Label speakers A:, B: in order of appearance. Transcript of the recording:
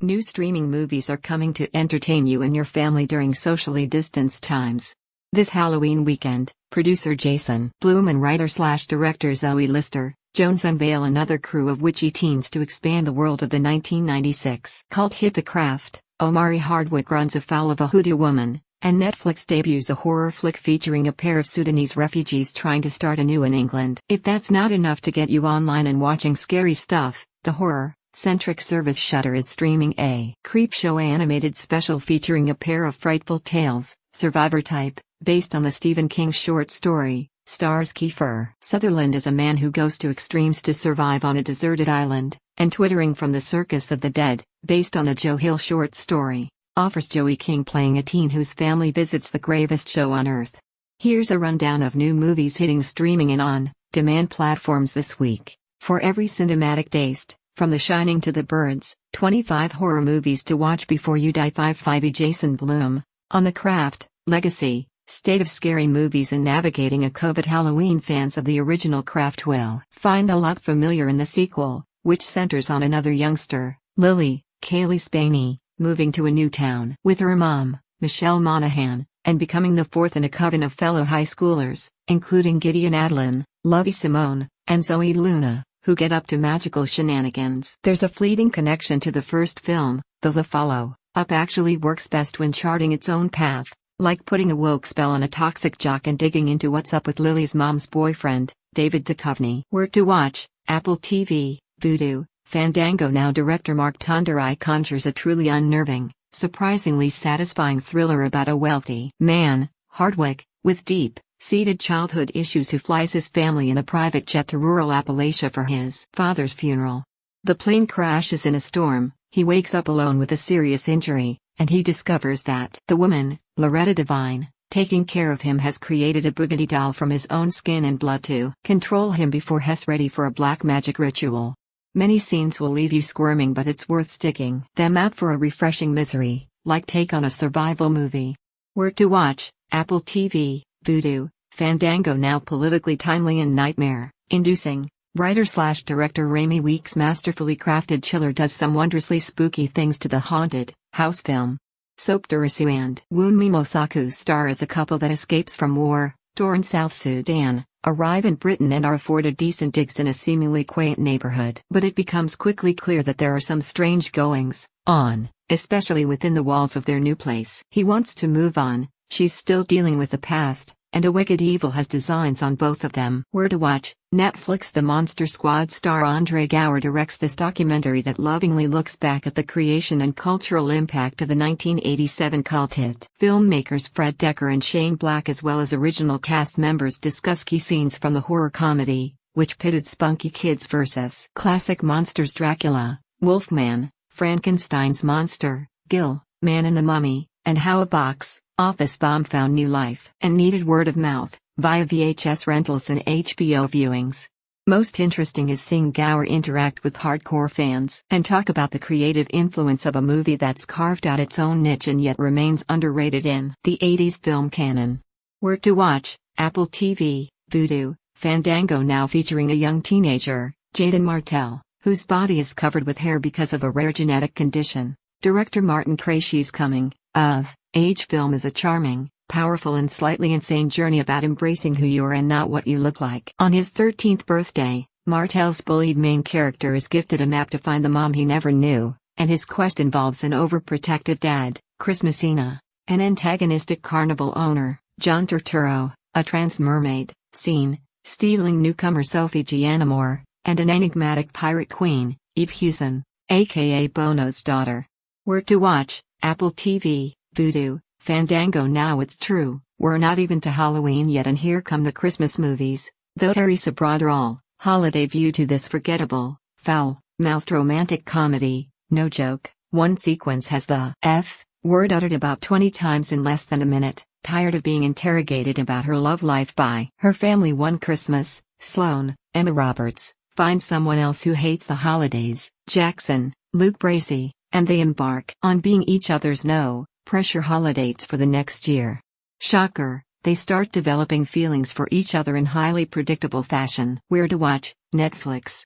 A: New streaming movies are coming to entertain you and your family during socially distanced times. This Halloween weekend, producer Jason Blum and writer/director Zoe Lister-Jones unveil another crew of witchy teens to expand the world of the 1996 cult hit The Craft. Omari Hardwick runs afoul of a hoodoo woman, and Netflix debuts a horror flick featuring a pair of Sudanese refugees trying to start anew in England. If that's not enough to get you online and watching scary stuff, the horror-centric service Shudder is streaming a Creepshow animated special featuring a pair of frightful tales, Survivor Type, based on the Stephen King short story. Stars Kiefer Sutherland as a man who goes to extremes to survive on a deserted island, and Twittering from the Circus of the Dead, based on a Joe Hill short story, offers Joey King playing a teen whose family visits the gravest show on earth. Here's a rundown of new movies hitting streaming and on-demand platforms this week. For every cinematic taste, from The Shining to The Birds, 25 horror movies to watch before you die. 5 Jason Blum, on The Craft, Legacy, State of Scary Movies and Navigating a COVID Halloween. Fans of the original Craft will find a lot familiar in the sequel, which centers on another youngster, Lily, Kaylee Spaney, moving to a new town with her mom, Michelle Monaghan, and becoming the fourth in a coven of fellow high schoolers, including Gideon Adlin, Lovie Simone, and Zoe Luna, who get up to magical shenanigans. There's a fleeting connection to the first film, though the follow-up actually works best when charting its own path, like putting a woke spell on a toxic jock and digging into what's up with Lily's mom's boyfriend, David Duchovny. Where to watch: Apple TV, Vudu, Fandango. Now director Mark Tonderai conjures a truly unnerving, surprisingly satisfying thriller about a wealthy man, Hardwick, with deep-seated childhood issues who flies his family in a private jet to rural Appalachia for his father's funeral. The plane crashes in a storm, he wakes up alone with a serious injury, and he discovers that the woman, Loretta Devine, taking care of him has created a boogity doll from his own skin and blood to control him before he's ready for a black magic ritual. Many scenes will leave you squirming, but it's worth sticking them out for a refreshing misery-like take on a survival movie. Where to watch: Apple TV, Vudu, Fandango. Now politically timely and nightmare-inducing, writer/director Raimi Weeks' masterfully crafted chiller does some wondrously spooky things to the haunted house film. Soap Dorisu and Wunmi Mosaku star as a couple that escapes from war-torn South Sudan, arrive in Britain and are afforded decent digs in a seemingly quaint neighborhood. But it becomes quickly clear that there are some strange goings-on, especially within the walls of their new place. He wants to move on, she's still dealing with the past, and a wicked evil has designs on both of them. Where to watch: Netflix. The Monster Squad star Andre Gower directs this documentary that lovingly looks back at the creation and cultural impact of the 1987 cult hit. Filmmakers Fred Decker and Shane Black as well as original cast members discuss key scenes from the horror comedy, which pitted spunky kids versus classic monsters: Dracula, Wolfman, Frankenstein's monster, Gill, Man and the Mummy, and how a box office bomb found new life and needed word of mouth via VHS rentals and HBO viewings. Most interesting is seeing Gower interact with hardcore fans and talk about the creative influence of a movie that's carved out its own niche and yet remains underrated in the 80s film canon. Where to watch: Apple TV, Vudu, Fandango. Now featuring a young teenager, Jaden Martell, whose body is covered with hair because of a rare genetic condition. Director Martin Krejci's coming-of-age film is a charming, powerful and slightly insane journey about embracing who you are and not what you look like. On his 13th birthday, Martell's bullied main character is gifted a map to find the mom he never knew, and his quest involves an overprotective dad, Chris Messina, an antagonistic carnival owner, John Turturro, a trans mermaid, stealing newcomer Sophie Gianamore, and an enigmatic pirate queen, Eve Hewson, aka Bono's daughter. Where to watch: Apple TV, Vudu, Fandango. Now it's true, we're not even to Halloween yet and here come the Christmas movies, though Teresa brought her all-holiday view to this forgettable, foul-mouthed romantic comedy. No joke, one sequence has the F word uttered about 20 times in less than a minute. Tired of being interrogated about her love life by her family one Christmas, Sloane, Emma Roberts, finds someone else who hates the holidays, Jackson, Luke Bracey, and they embark on being each other's no-pressure holidays for the next year. Shocker, they start developing feelings for each other in highly predictable fashion. Where to watch: Netflix.